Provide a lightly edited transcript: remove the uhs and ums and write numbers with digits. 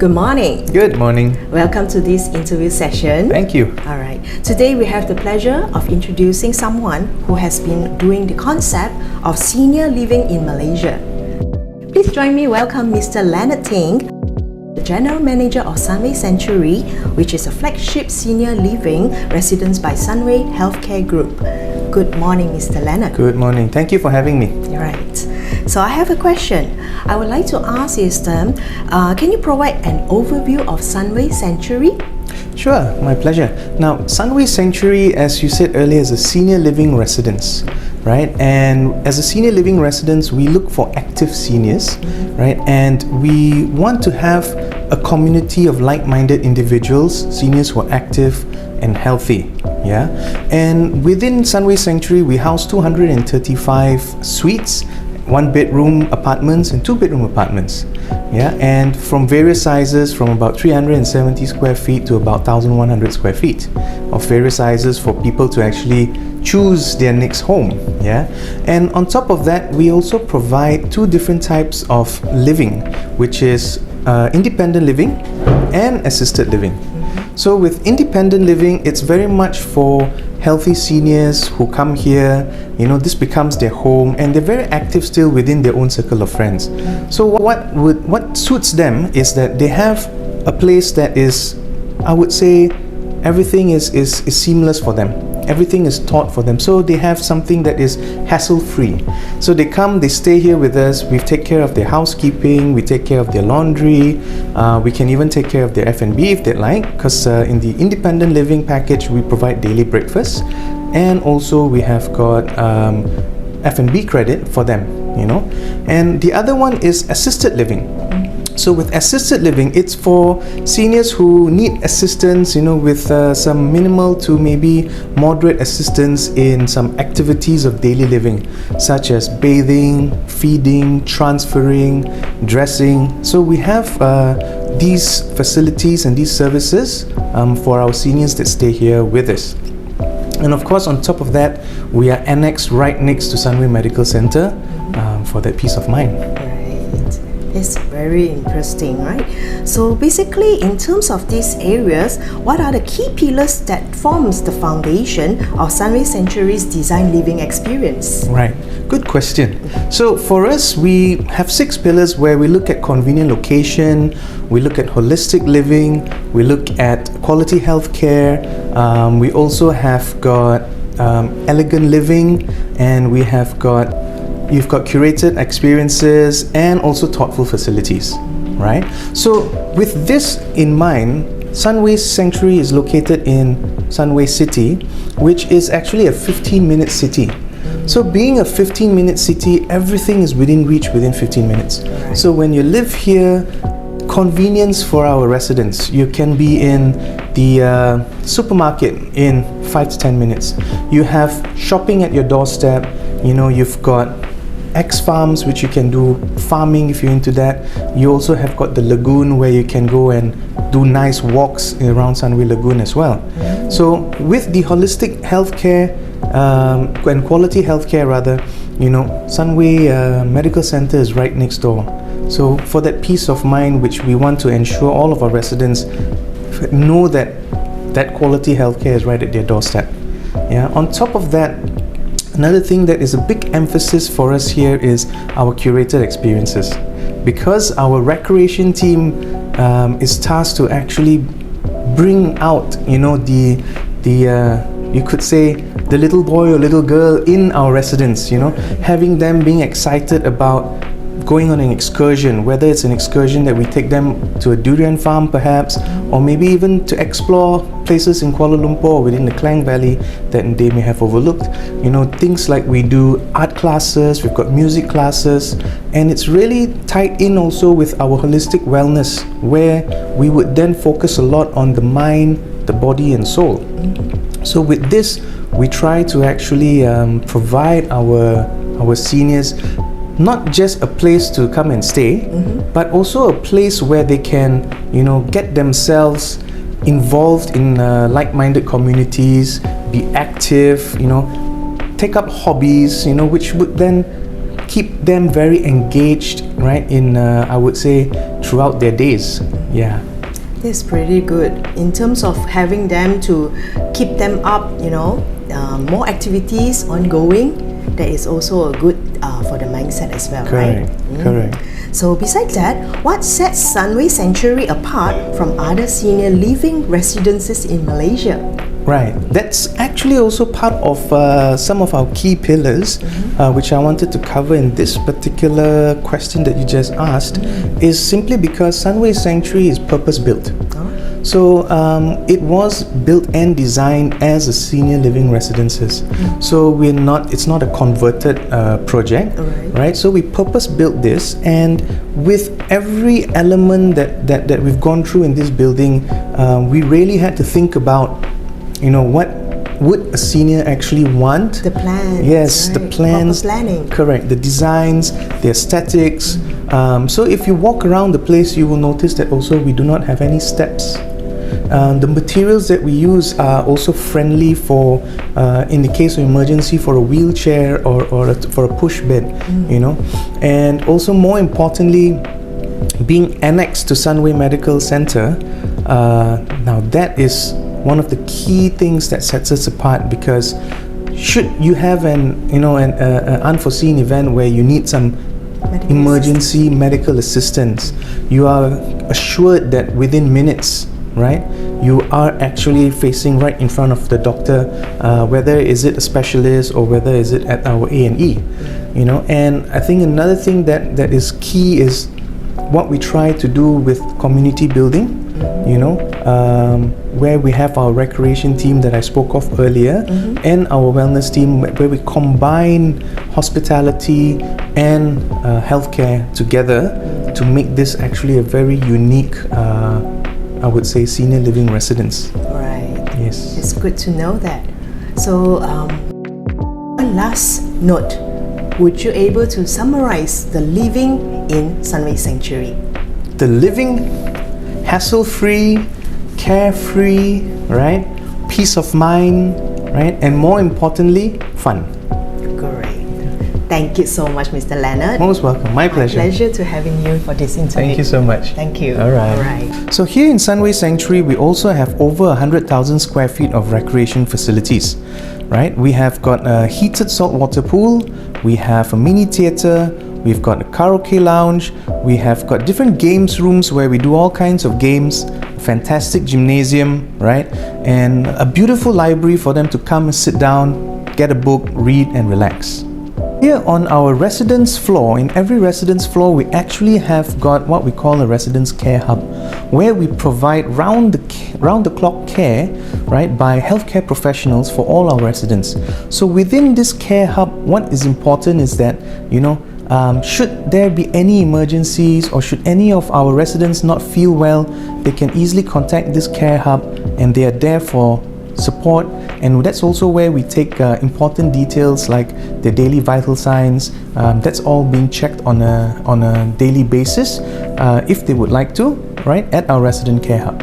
good morning. Good morning. Welcome to this interview session. Thank you. All right. Today we have the pleasure of introducing someone who has been doing the concept of senior living in Malaysia. Please join me welcome Mr. Leonard Ting, the General Manager of Sunway Sanctuary, which is a flagship senior living residence by Sunway Healthcare Group. Good morning, Mr. Leonard. Good morning. Thank you for having me. Right. So I have a question. I would like to ask can you provide an overview of Sunway Sanctuary? Sure, my pleasure. Now, Sunway Sanctuary, as you said earlier, is a senior living residence, right? And as a senior living residence, we look for active seniors, right? And we want to have a community of like-minded individuals, seniors who are active and healthy, yeah? And within Sunway Sanctuary, we house 235 suites, 1-bedroom apartments and 2-bedroom apartments, yeah, and from various sizes, from about 370 square feet to about 1,100 square feet of various sizes for people to actually choose their next home, yeah. And on top of that, we also provide 2 different types of living, which is independent living and assisted living. So with independent living, it's very much for healthy seniors who come here, this becomes their home and they're very active still within their own circle of friends. So what suits them is that they have a place that is, I would say, everything is seamless for them. Everything is taught for them. So they have something that is hassle-free. So they come, they stay here with us. We take care of their housekeeping. We take care of their laundry. We can even take care of their F&B if they like, because in the independent living package, we provide daily breakfast. And also we have got F&B credit for them, And the other one is assisted living. So with assisted living, it's for seniors who need assistance, with some minimal to maybe moderate assistance in some activities of daily living, such as bathing, feeding, transferring, dressing. So we have these facilities and these services for our seniors that stay here with us. And of course, on top of that, we are annexed right next to Sunway Medical Centre for that peace of mind. It's very interesting, right? So basically, in terms of these areas, what are the key pillars that forms the foundation of Sunway Sanctuary's design living experience? Right, good question. So for us, we have 6 pillars where we look at convenient location, we look at holistic living, we look at quality healthcare, we also have got elegant living, and you've got curated experiences and also thoughtful facilities, right? So with this in mind, Sunway Sanctuary is located in Sunway City, which is actually a 15-minute city. So being a 15-minute city, everything is within reach within 15 minutes. Right. So when you live here, convenience for our residents, you can be in the supermarket in 5 to 10 minutes. You have shopping at your doorstep, you've got X farms, which you can do farming if you're into that. You also have got the lagoon where you can go and do nice walks around Sunway Lagoon as well. So with the holistic healthcare and quality healthcare rather, Sunway Medical Centre is right next door. So for that peace of mind, which we want to ensure all of our residents know that quality healthcare is right at their doorstep. Yeah. On top of that, another thing that is a big emphasis for us here is our curated experiences, because our recreation team is tasked to actually bring out, you could say the little boy or little girl in our residents, having them being excited about going on an excursion, whether it's an excursion that we take them to a durian farm perhaps, or maybe even to explore places in Kuala Lumpur within the Klang Valley that they may have overlooked. Things like we do art classes, we've got music classes, and it's really tied in also with our holistic wellness, where we would then focus a lot on the mind, the body and soul. So with this, we try to actually provide our seniors not just a place to come and stay, but also a place where they can, get themselves involved in like-minded communities, be active, take up hobbies, which would then keep them very engaged, right, in I would say throughout their days. Yeah. That's pretty good in terms of having them to keep them up, more activities ongoing. That is also a good for the mindset as well, Correct. right? Correct. So besides that, what sets Sunway Sanctuary apart from other senior living residences in Malaysia? Right. That's actually also part of some of our key pillars, which I wanted to cover in this particular question that you just asked, is simply because Sunway Sanctuary is purpose-built. So it was built and designed as a senior living residences. So it's not a converted project, right? So we purpose-built this, and with every element that we've gone through in this building, we really had to think about, what would a senior actually want? The plans. Yes, right. the plans. Proper planning. Correct. The designs, the aesthetics. So if you walk around the place, you will notice that also we do not have any steps. The materials that we use are also friendly for, in the case of emergency, for a wheelchair or for a push bed, And also, more importantly, being annexed to Sunway Medical Centre, now that is one of the key things that sets us apart, because should you have an unforeseen event where you need some emergency medical assistance, you are assured that within minutes, right, you are actually facing right in front of the doctor, whether is it a specialist or whether is it at our A&E, And I think another thing that is key is what we try to do with community building, where we have our recreation team that I spoke of earlier, and our wellness team, where we combine hospitality and healthcare together to make this actually a very unique, I would say, senior living residence. Right. Yes. It's good to know that. So, one last note. Would you able to summarize the living in Sunway Sanctuary? The living, hassle-free, carefree, right? Peace of mind, right? And more importantly, fun. Great. Thank you so much, Mr. Leonard. Most welcome. My pleasure. Pleasure to having you for this interview. Thank you so much. Thank you. All right. All right. So here in Sunway Sanctuary, we also have over 100,000 square feet of recreation facilities, right? We have got a heated saltwater pool, we have a mini theatre, we've got a karaoke lounge, we have got different games rooms where we do all kinds of games, a fantastic gymnasium, right? And a beautiful library for them to come and sit down, get a book, read and relax. Here on our residence floor, in every residence floor, we actually have got what we call a residence care hub, where we provide round-the-clock care, right, by healthcare professionals for all our residents. So within this care hub, what is important is that, should there be any emergencies or should any of our residents not feel well, they can easily contact this care hub and they are there for support. And that's also where we take important details like the daily vital signs. That's all being checked on a daily basis if they would like to, right, at our resident care hub.